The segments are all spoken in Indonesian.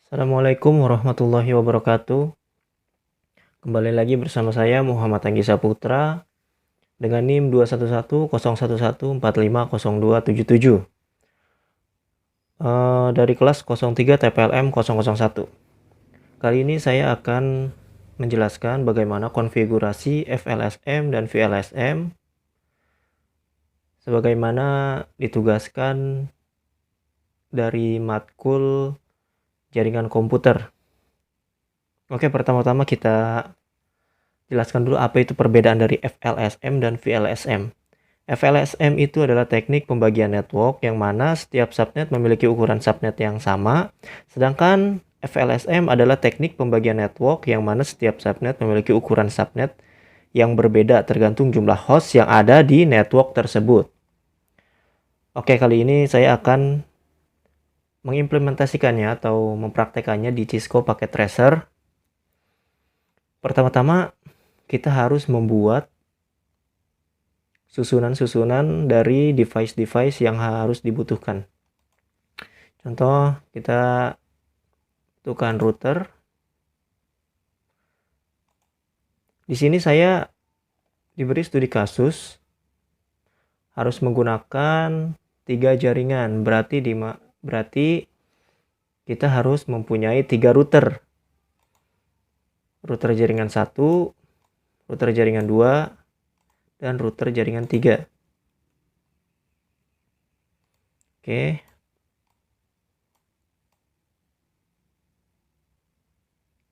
Assalamualaikum warahmatullahi wabarakatuh. Kembali lagi bersama saya Muhammad Anggi Saputra dengan NIM 21111450277 dari kelas 03 TPLM 001. Kali ini saya akan menjelaskan bagaimana konfigurasi FLSM dan VLSM sebagaimana ditugaskan dari matkul jaringan komputer. Oke, pertama-tama kita jelaskan dulu apa itu perbedaan dari FLSM dan VLSM. FLSM itu adalah teknik pembagian network yang mana setiap subnet memiliki ukuran subnet yang sama, sedangkan FLSM adalah teknik pembagian network yang mana setiap subnet memiliki ukuran subnet yang berbeda tergantung jumlah host yang ada di network tersebut. Oke, kali ini saya akan mengimplementasikannya atau mempraktekannya di Cisco Packet Tracer. Pertama-tama kita harus membuat susunan-susunan dari device-device yang harus dibutuhkan. Contoh, kita butuhkan router. Di sini saya diberi studi kasus harus menggunakan 3 jaringan. Berarti kita harus mempunyai 3 router. Router jaringan 1, router jaringan 2, dan router jaringan 3. Oke.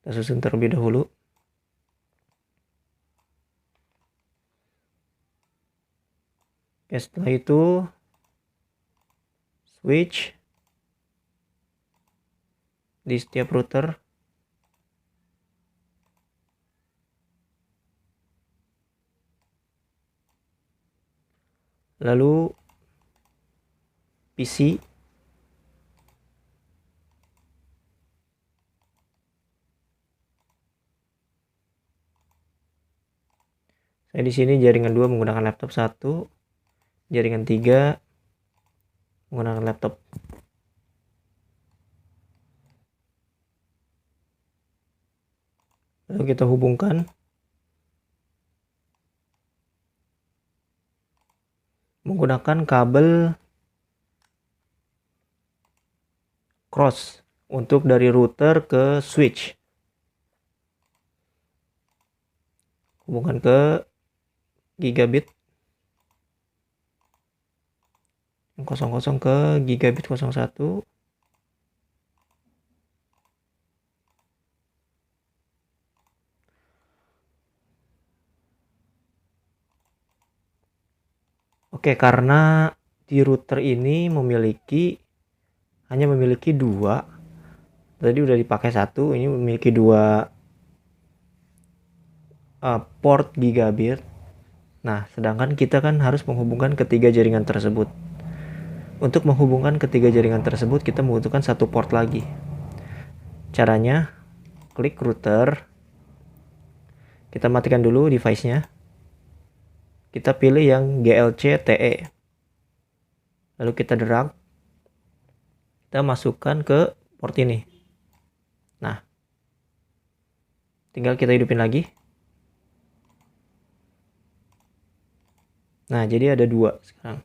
Kita susun terlebih dahulu. Oke, setelah itu switch di setiap router. Lalu PC. Saya di sini jaringan 2 menggunakan laptop 1, jaringan 3 menggunakan laptop. Lalu kita hubungkan menggunakan kabel cross untuk dari router ke switch. Hubungkan ke gigabit 00 ke gigabit 01. Oke, karena di router ini hanya memiliki 2. Tadi udah dipakai 1, ini memiliki 2 port gigabit. Nah, sedangkan kita kan harus menghubungkan ketiga jaringan tersebut. Untuk menghubungkan ketiga jaringan tersebut, kita membutuhkan 1 port lagi. Caranya, klik router. Kita matikan dulu device-nya. Kita pilih yang GLC TE. Lalu kita drag. Kita masukkan ke port ini. Nah, tinggal kita hidupin lagi. Nah, jadi ada 2 sekarang.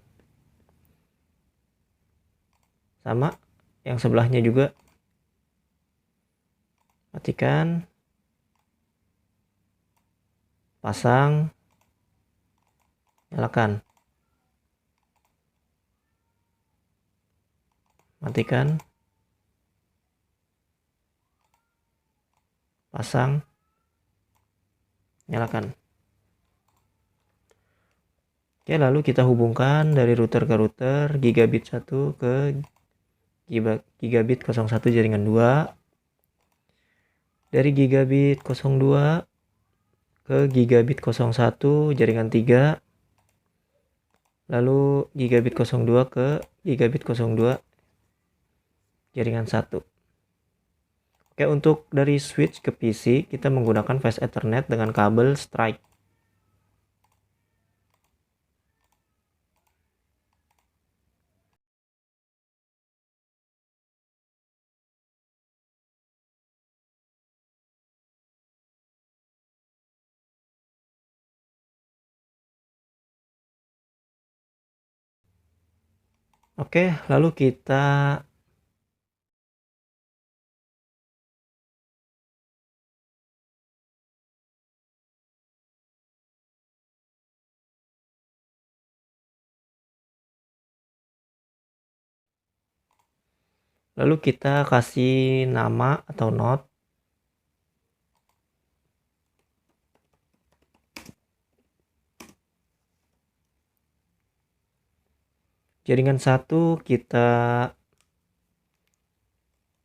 Sama, yang sebelahnya juga. Matikan. Pasang. Nyalakan. Matikan. Pasang. Nyalakan. Oke, lalu kita hubungkan dari router ke router, gigabit 1 ke gigabit 01 jaringan 2. Dari gigabit 02 ke gigabit 01 jaringan 3. Lalu gigabit 02 ke gigabit 02 jaringan 1. Oke, untuk dari switch ke PC kita menggunakan fast Ethernet dengan kabel strike. Oke, lalu kita kasih nama atau node. Jaringan 1 kita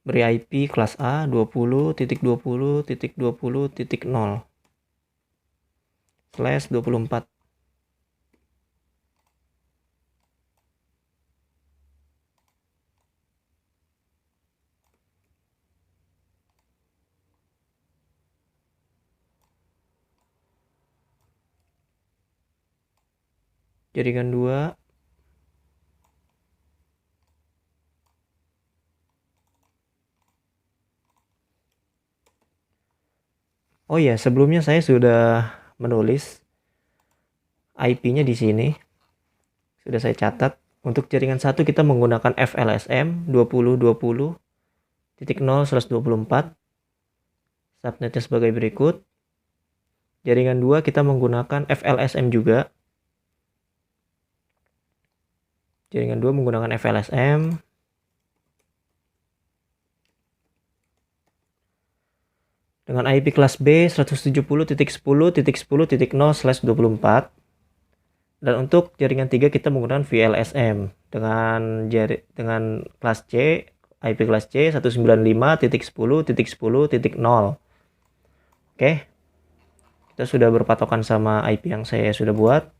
beri IP kelas A 20.20.20.0/24. Jaringan 2 Oh ya, sebelumnya saya sudah menulis IP-nya di sini. Sudah saya catat. Untuk jaringan 1 kita menggunakan FLSM 20.20.0/24. Subnetnya sebagai berikut. Jaringan 2 kita menggunakan FLSM juga. Jaringan 2 menggunakan FLSM. Dengan IP kelas B 170.10.10.0/24. Dan untuk jaringan 3 kita menggunakan VLSM dengan kelas C, IP kelas C 195.10.10.0. Oke. Kita sudah berpatokan sama IP yang saya sudah buat.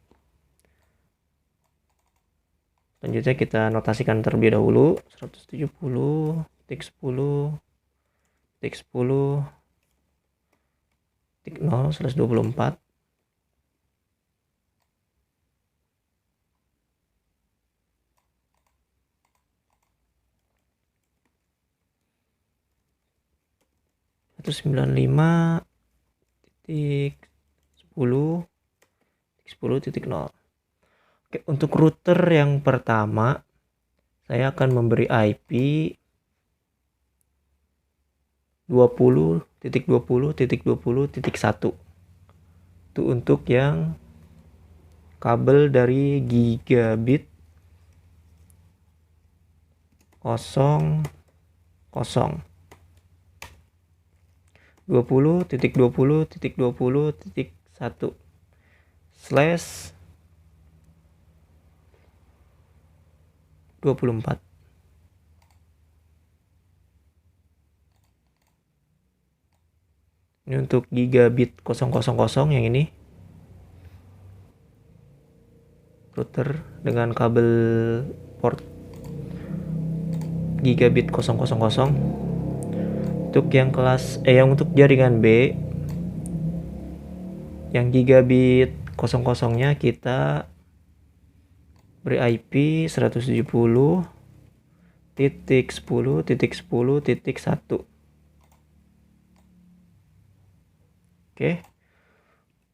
Selanjutnya kita notasikan terlebih dahulu 170.10.10.0/24. Oke, untuk router yang pertama saya akan memberi IP 20.20.20.1. Itu untuk yang kabel dari gigabit 00 20.20.20.1 slash 24. Ini untuk gigabit 000 yang ini. Router dengan kabel port gigabit 000. Untuk yang untuk jaringan B yang gigabit 00-nya kita beri IP 170.10.10.1. Oke.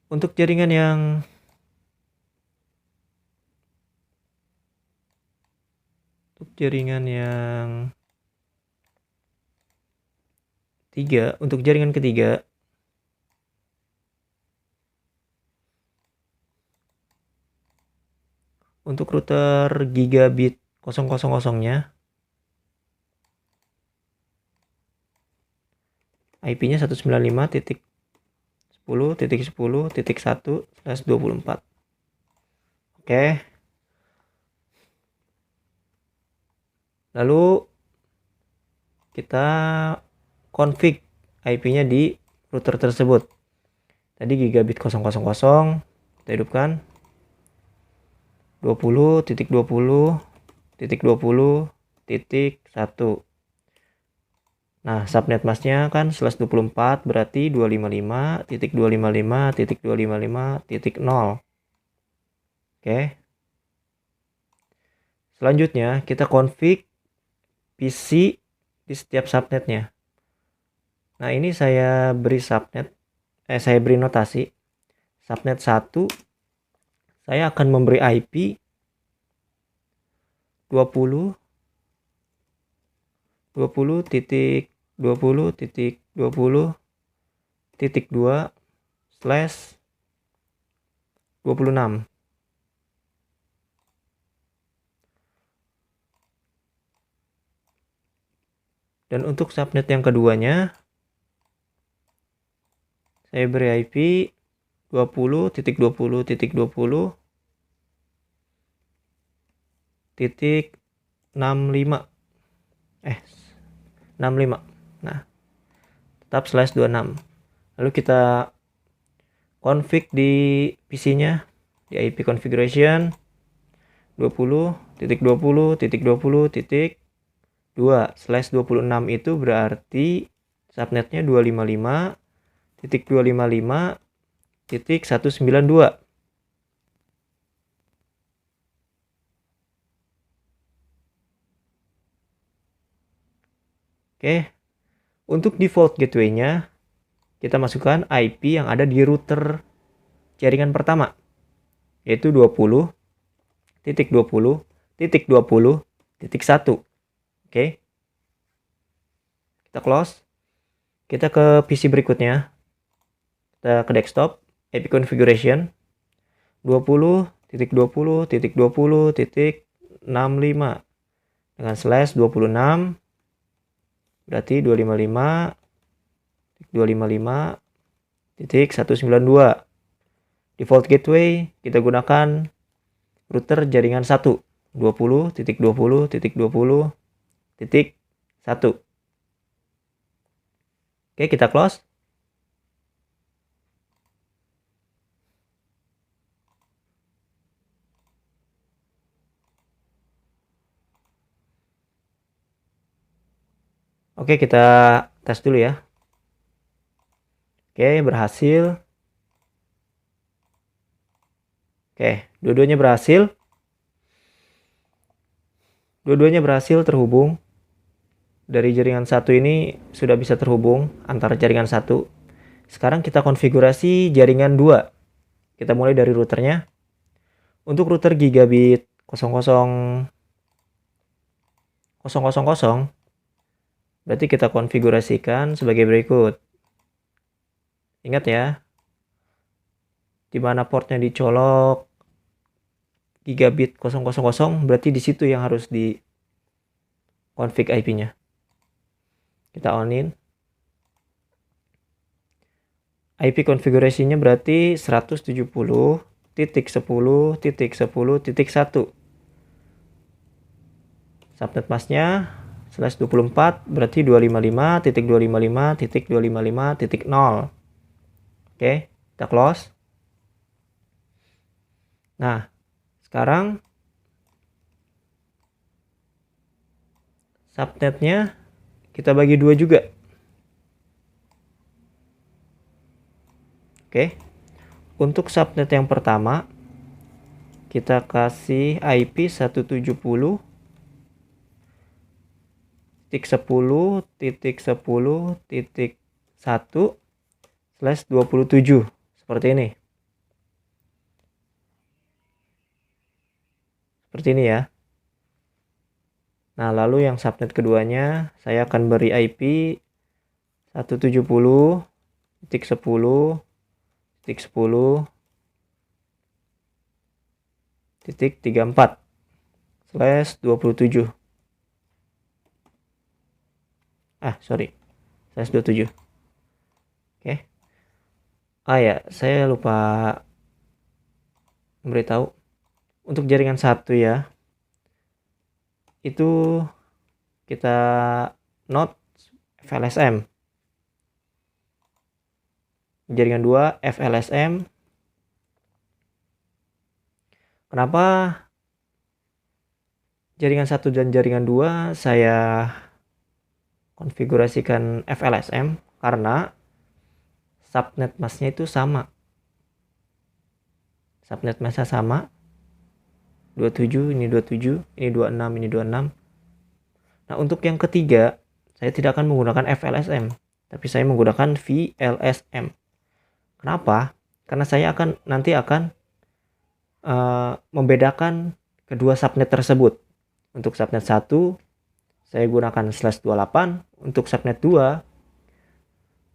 Untuk jaringan yang untuk jaringan ketiga untuk router gigabit 000-nya IP-nya 195.10.10.1/24. Oke. Lalu kita config IP-nya di router tersebut. Tadi gigabit 000 kita hidupkan 20.20.20.1. Nah, subnet masknya kan /24 berarti 255.255.255.0. Oke. Selanjutnya kita config PC di setiap subnetnya. Nah, ini saya beri notasi. Subnet 1 saya akan memberi IP 20 titik 20 titik 20 titik 2 slash 26. Dan untuk subnet yang keduanya, saya beri IP 20 titik 20 titik 20 titik 65. 65. Nah, tetap slash 26. Lalu kita config di PC-nya di IP configuration 20 titik 20 titik 20 titik 2 slash 26 itu berarti subnetnya 255 titik 255 titik 192. Oke, untuk default gateway-nya kita masukkan IP yang ada di router jaringan pertama, yaitu 20 titik 20 titik 20 titik 1. Oke, kita close. Kita ke PC berikutnya, kita ke desktop, IP configuration 20 titik 20 titik 20 titik 65 dengan slash 26, berarti 255 255 titik 192. Default gateway kita gunakan router jaringan 1 20 titik 20 titik 20 titik 1. Oke, kita close. Oke, kita tes dulu ya. Oke, berhasil. Oke, dua-duanya berhasil. Dua-duanya berhasil terhubung. Dari jaringan 1 ini sudah bisa terhubung antara jaringan 1. Sekarang kita konfigurasi jaringan 2. Kita mulai dari routernya. Untuk router gigabit 00,000, berarti kita konfigurasikan sebagai berikut. Ingat ya, di mana portnya dicolok gigabit 000, berarti di situ yang harus di config IP-nya. Kita onin. IP konfigurasinya berarti 170.10.10.1. Subnet masknya /24 berarti 255.255.255.0. Oke, kita close. Nah, sekarang subnetnya kita bagi dua juga. Oke, untuk subnet yang pertama kita kasih IP 170.10.10.1/27 seperti ini. Seperti ini ya. Nah, lalu yang subnet keduanya saya akan beri IP 170.10.10.34/27. /27. Oke. Ya, saya lupa memberitahu. Untuk jaringan 1 ya, itu kita not FLSM. Jaringan 2 FLSM. Kenapa jaringan 1 dan jaringan 2 saya konfigurasikan FLSM? Karena subnet masknya itu sama. Subnet masknya sama. 27, ini 27, ini 26, ini 26. Nah, untuk yang ketiga, saya tidak akan menggunakan FLSM, tapi saya menggunakan VLSM. Kenapa? Karena saya nanti akan membedakan kedua subnet tersebut. Untuk subnet 1 saya gunakan /28, untuk subnet 2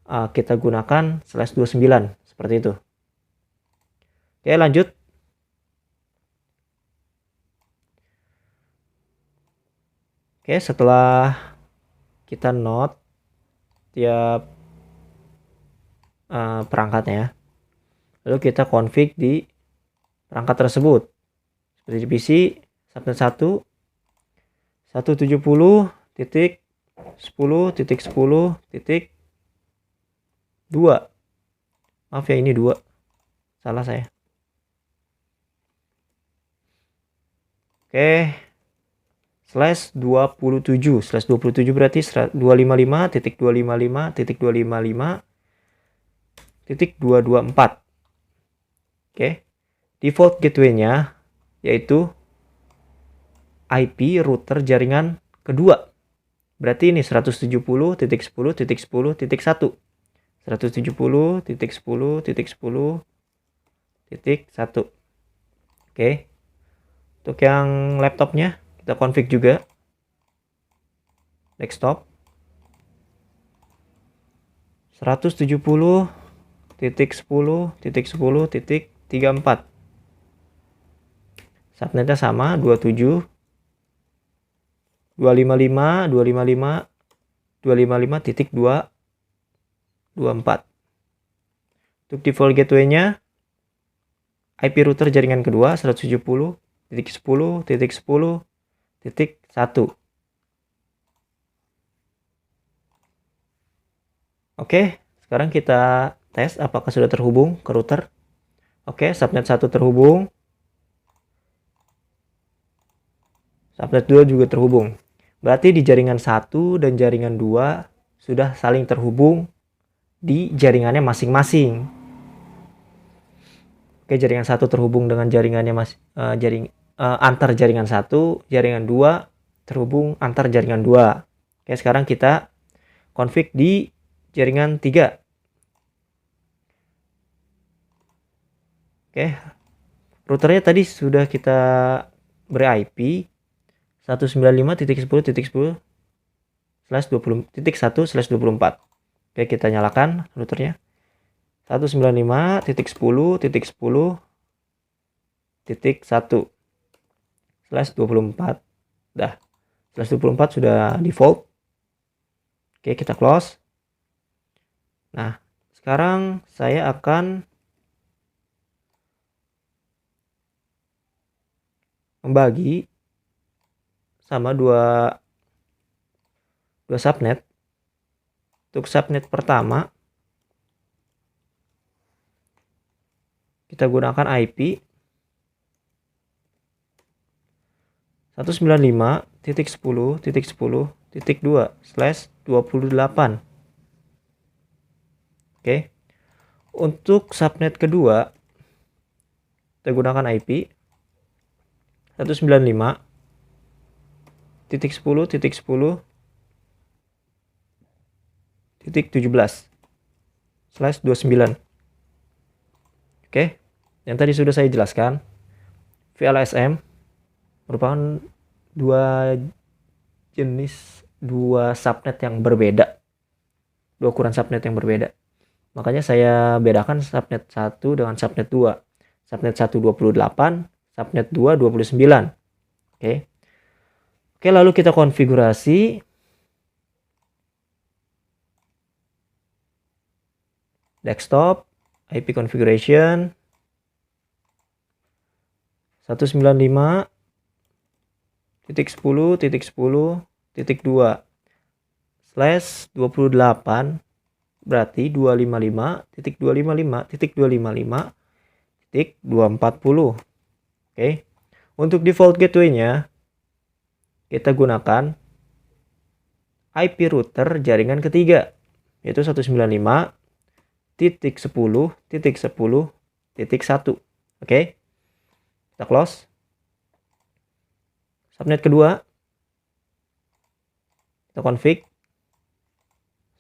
kita gunakan /29, seperti itu. Oke, lanjut. Oke, setelah kita note tiap perangkatnya, lalu kita config di perangkat tersebut. Seperti di PC, subnet 1 170.10.10.2. Maaf ya, ini 2. Salah saya. Oke. /27. /27 berarti 255.255.255.224. Oke. Default gateway-nya yaitu IP router jaringan kedua. Berarti ini 170.10.10.1. 170.10.10.1. Oke. Untuk yang laptopnya kita config juga desktop 170.10.10.34. Subnetnya sama 27 255.255.254. Untuk default gateway-nya IP router jaringan kedua 170.10.10.1. Oke, sekarang kita tes apakah sudah terhubung ke router. Oke, subnet 1 terhubung. Subnet 2 juga terhubung. Berarti di jaringan 1 dan jaringan 2 sudah saling terhubung di jaringannya masing-masing. Oke, jaringan 1 terhubung dengan jaringannya antar jaringan 1, jaringan 2 terhubung antar jaringan 2. Oke, sekarang kita config di jaringan 3. Oke, routernya tadi sudah kita beri IP 195.10.10/20.1/24. Oke, kita nyalakan routernya. 195.10.10.1/24. Dah. /24 sudah default. Oke, kita close. Nah, sekarang saya akan membagi sama dua subnet. Untuk subnet pertama kita gunakan IP 195.10.10.2/28. Oke. Untuk subnet kedua kita gunakan IP 195.10.17/29. Oke, yang tadi sudah saya jelaskan, VLSM merupakan dua subnet yang berbeda, dua ukuran subnet yang berbeda. Makanya saya bedakan subnet 1 dengan subnet 2. Subnet 1 28, subnet 2 29. Oke. Oke, lalu kita konfigurasi desktop IP configuration 195.10.10.2/28, berarti 255.255.255.240. Oke. Untuk default gateway-nya kita gunakan IP router jaringan ketiga, yaitu 195.10.10.1. Oke. Kita close. Subnet kedua kita config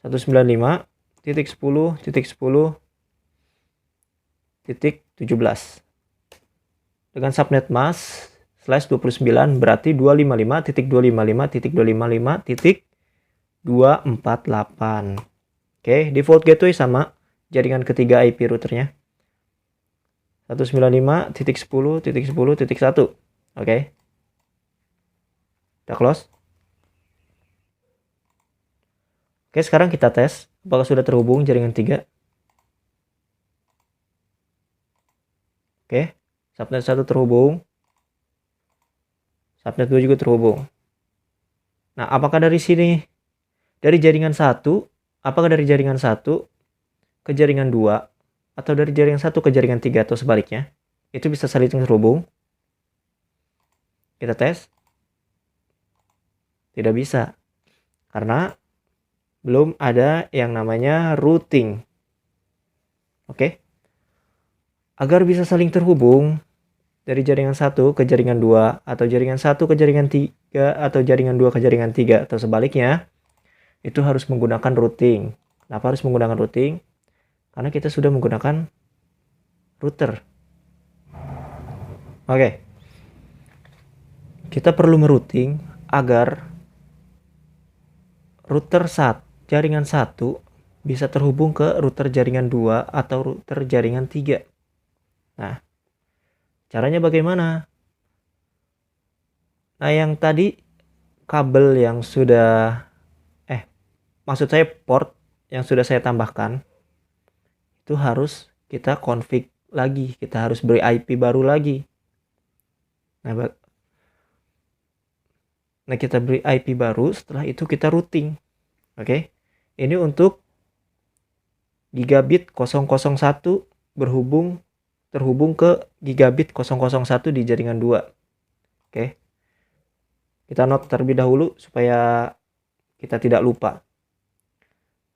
195.10.10.17 dengan subnet mask 11.11.29 berarti 255.255.255.248. Oke, default gateway sama jaringan ketiga IP routernya 195.10.10.1. Oke. Kita close. Oke, sekarang kita tes apakah sudah terhubung jaringan 3. Oke, subnet 1 terhubung. Subnet 2 juga terhubung. Nah, apakah dari sini dari jaringan 1, apakah dari jaringan 1 ke jaringan 2 atau dari jaringan 1 ke jaringan 3 atau sebaliknya? Itu bisa saling terhubung. Kita tes. Tidak bisa. Karena belum ada yang namanya routing. Oke. Agar bisa saling terhubung dari jaringan 1 ke jaringan 2 atau jaringan 1 ke jaringan 3 atau jaringan 2 ke jaringan 3 atau sebaliknya, itu harus menggunakan routing. Kenapa harus menggunakan routing? Karena kita sudah menggunakan router. Oke. Kita perlu merouting agar router jaringan 1 bisa terhubung ke router jaringan 2 atau router jaringan 3. Nah, caranya bagaimana? Nah, yang tadi kabel yang sudah maksud saya port yang sudah saya tambahkan itu harus kita config lagi, kita harus beri IP baru lagi. Nah, kita beri IP baru, setelah itu kita routing. Oke. Ini untuk gigabit 001 terhubung ke gigabit 001 di jaringan 2. Oke. Kita note terlebih dahulu supaya kita tidak lupa.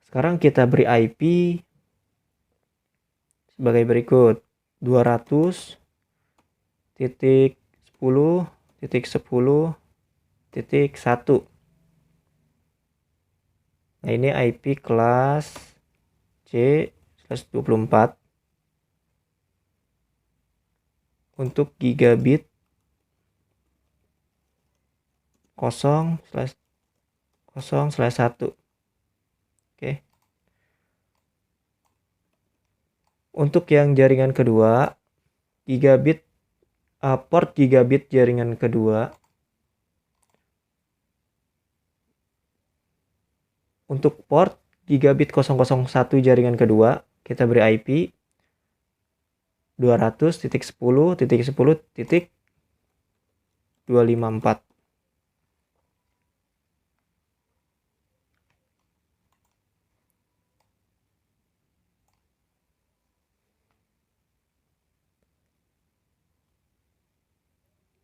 Sekarang kita beri IP sebagai berikut. 200.10.10.1. Nah, ini IP kelas C/24 untuk gigabit 0/1. Oke. Untuk yang jaringan kedua, port gigabit jaringan kedua. Untuk port gigabit 001 jaringan kedua, kita beri IP 200.10.10.254.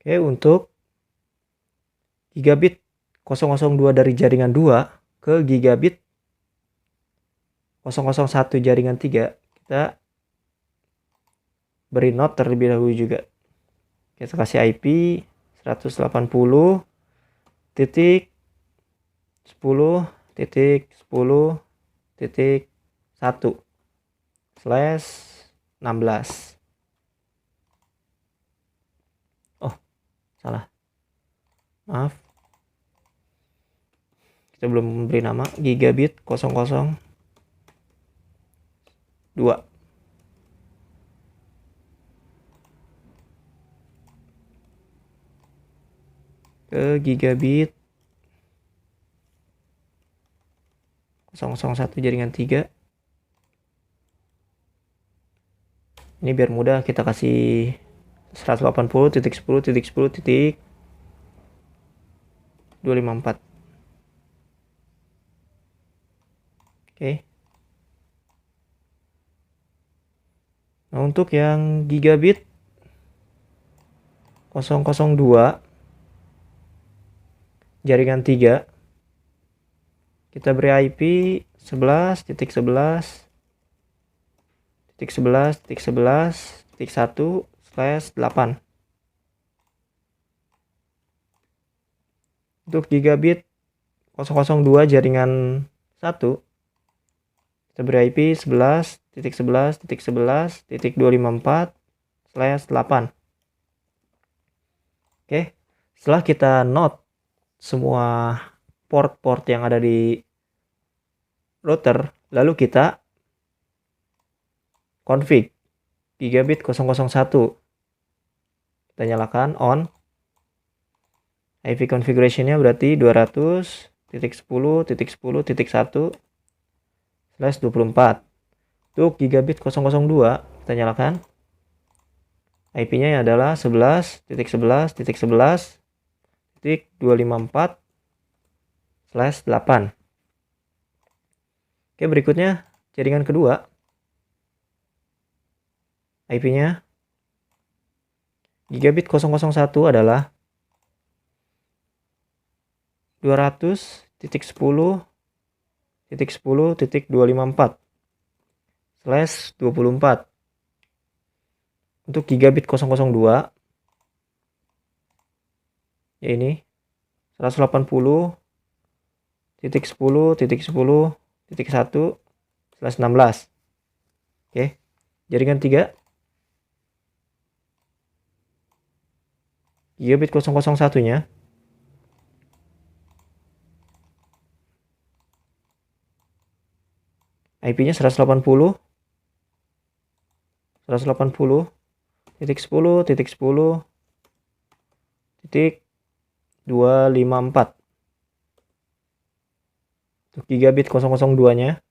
Oke, untuk gigabit 002 dari jaringan 2 ke gigabit 001 jaringan 3, kita beri note terlebih dahulu juga. Kita kasih IP 180.10.10.1/16. Oh, salah. Maaf. Kita belum memberi nama gigabit 002. Ke gigabit 001 jaringan 3. Ini biar mudah kita kasih 180.10.10.254. Oke. Nah, untuk yang gigabit 002 jaringan 3, kita beri IP 11.11.11.11.1/8. Untuk gigabit 002 jaringan 1, kita beri IP 11.11.11.254/8. Oke, setelah kita note semua port-port yang ada di router, lalu kita config gigabit 001. Kita nyalakan on. IP configuration-nya berarti 200.10.10.1/24. Untuk gigabit 002 kita nyalakan. IP-nya adalah 11.11.11.254/8. Oke, berikutnya jaringan kedua. IP-nya gigabit 001 adalah 200.10.10.254/24. Untuk gigabit 002 ya ini 180.10.10.1/16. Oke, jaringan 3 gigabit 001-nya IP-nya 180.110.10.254. Untuk gigabit 002-nya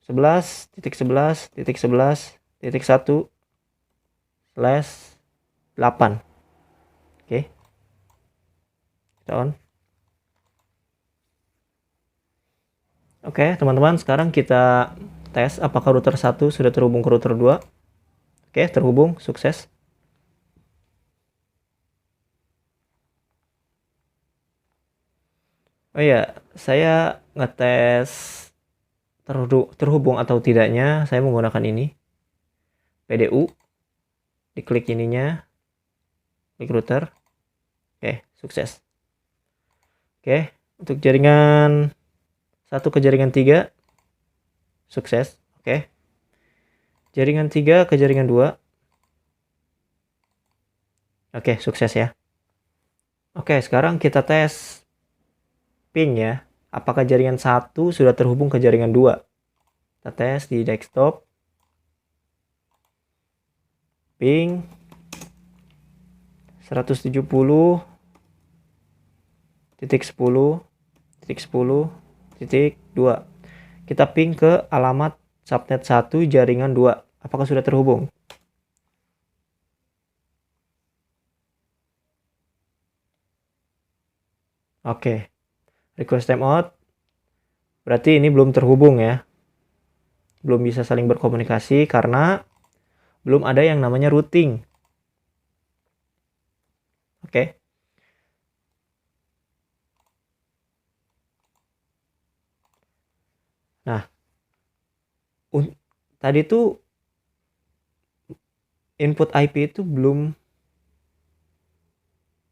11.11.11.1/8. Oke, kita on. Oke, teman-teman, sekarang kita tes apakah router 1 sudah terhubung ke router 2. Oke, terhubung, sukses. Oh iya, saya ngetes terhubung atau tidaknya, saya menggunakan ini. PDU. Diklik ininya. Klik router. Oke, sukses. Oke, untuk jaringan 1 ke jaringan 3. Sukses. Oke. Jaringan 3 ke jaringan 2. Oke, sukses ya. Oke, sekarang kita tes ping ya. Apakah jaringan 1 sudah terhubung ke jaringan 2. Kita tes di desktop. Ping 170.10.10.2. Kita ping ke alamat subnet 1 jaringan 2. Apakah sudah terhubung? Oke. Request timeout. Berarti ini belum terhubung ya. Belum bisa saling berkomunikasi karena belum ada yang namanya routing. Oke. Nah, tadi tuh input IP itu belum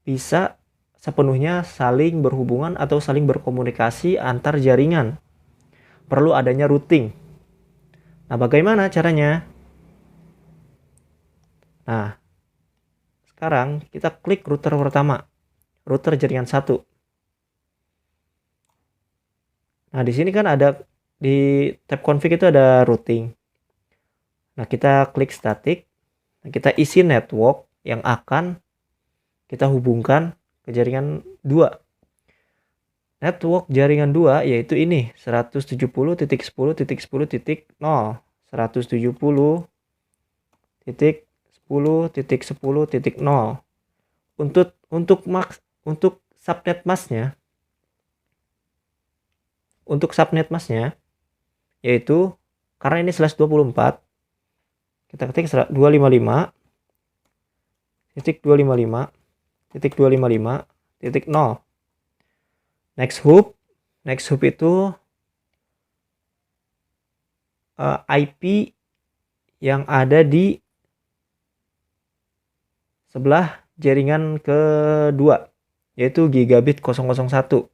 bisa sepenuhnya saling berhubungan atau saling berkomunikasi antar jaringan. Perlu adanya routing. Nah, bagaimana caranya? Nah, sekarang kita klik router pertama. Router jaringan 1. Nah, di sini kan ada di tab config itu ada routing. Nah, kita klik static. Nah, kita isi network yang akan kita hubungkan ke jaringan 2. Network jaringan 2 yaitu ini 170.10.10.0 170.10.10.0. Untuk subnet masknya yaitu karena ini /24 kita ketik 255.255.255.0. Next hop itu IP yang ada di sebelah jaringan kedua yaitu gigabit 001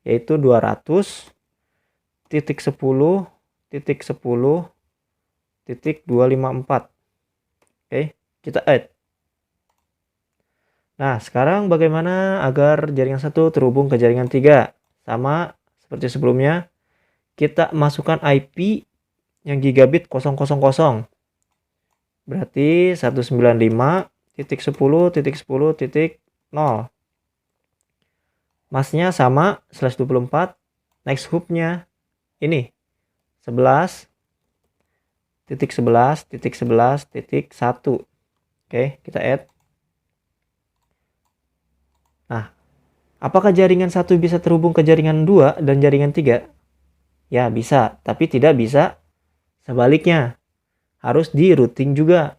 yaitu 200.10.10.254. Oke, kita add. Nah, sekarang bagaimana agar jaringan 1 terhubung ke jaringan 3? Sama seperti sebelumnya, kita masukkan IP yang gigabit 000. Berarti 195.10.10.0. Masnya sama /24. Next hopnya ini 11.11.11.1. Oke, kita add. Nah, apakah jaringan 1 bisa terhubung ke jaringan 2 dan jaringan 3? Ya, bisa, tapi tidak bisa sebaliknya. Harus di routing juga.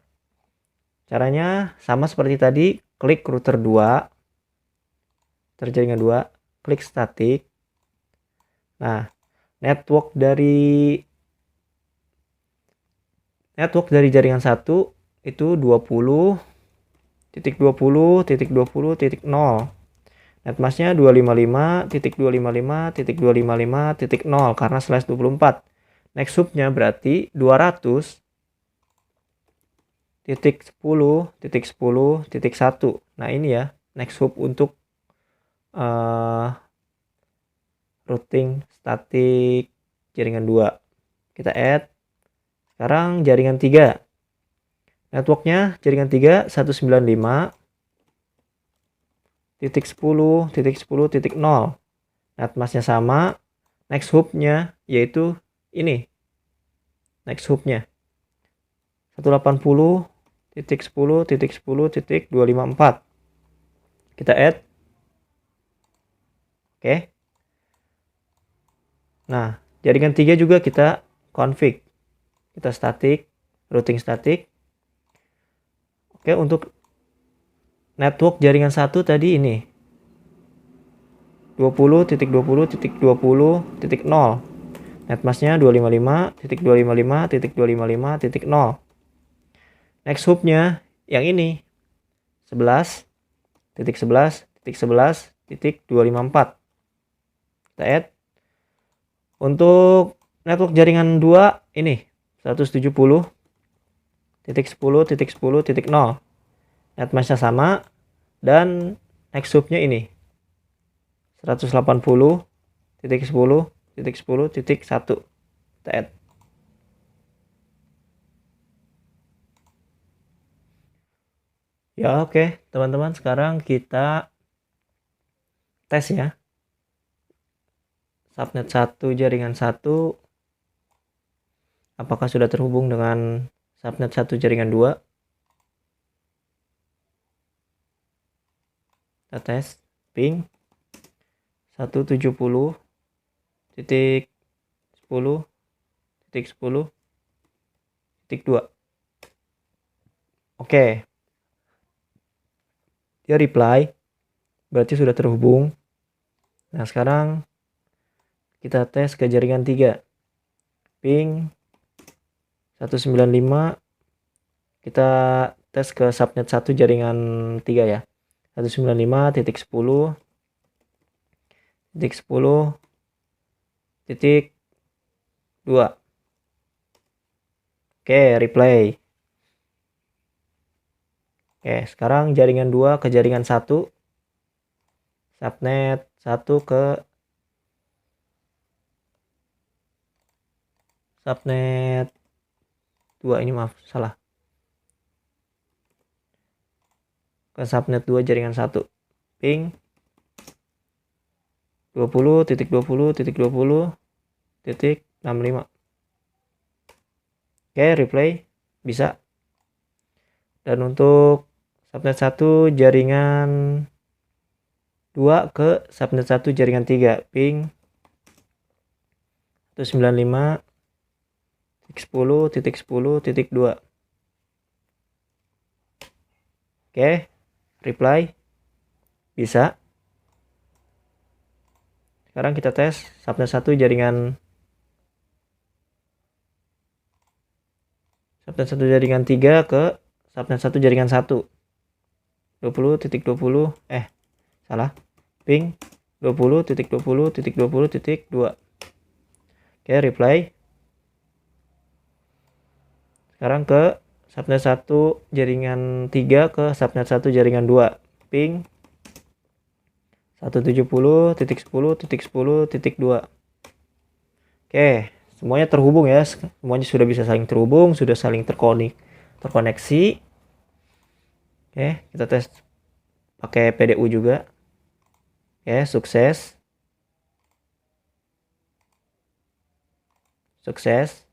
Caranya sama seperti tadi, klik router 2, jaringan 2, klik static. Nah, network dari jaringan 1 itu 20.20.20.0. Netmasknya 255.255.255.0 karena /24. Next hopnya berarti 200.10.10.1. Nah, ini ya next hop untuk routing statik jaringan 2. Kita add. Sekarang jaringan 3. Networknya jaringan 3 195.10.10.0. Netmasknya sama. Next hopnya yaitu ini. Next hopnya 180.10.10.254. Kita add. Oke. Nah, jaringan 3 juga kita config. Kita static, routing static. Oke, untuk network jaringan 1 tadi ini 20.20.20.0. Netmasknya 255.255.255.0. Next hopnya yang ini 11.11.11.254. Kita add. Untuk network jaringan 2 ini 170.10.10.0. Netmasknya sama dan next hopnya ini 180.10.10.1. Kita add. Ya, oke, teman-teman, sekarang kita tes ya. Subnet 1 jaringan 1 apakah sudah terhubung dengan subnet 1 jaringan 2? Kita tes ping 170.10.10.2. Oke. Dia reply, berarti sudah terhubung. Nah, sekarang kita tes ke jaringan 3. Ping 195. Kita tes ke subnet 1 jaringan 3 ya. 195.10.10.2. Oke, replay. Oke, sekarang jaringan 2 ke jaringan 1. Subnet 1 ke subnet 2, ini maaf, salah. Ke subnet 2 jaringan 1. Ping 20.20.20.65. Oke, replay bisa. Dan untuk subnet 1 jaringan 2 ke subnet 1 jaringan 3. Ping 195.10.10.2. Oke, reply bisa. Sekarang kita tes subnet 1 jaringan 3 ke subnet 1 jaringan 1. 20.20 salah. Ping 20.20.20.2. Oke, reply. Sekarang ke subnet 1 jaringan 3 ke subnet 1 jaringan 2. Ping 170.10.10.2. Oke, semuanya terhubung ya. Semuanya sudah bisa saling terhubung, sudah saling terkoneksi. Oke, kita tes pakai PDU juga. Oke, sukses. Sukses.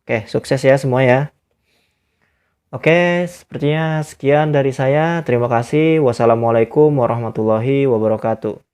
Oke, sukses ya semua ya. Oke, sepertinya sekian dari saya. Terima kasih. Wassalamualaikum warahmatullahi wabarakatuh.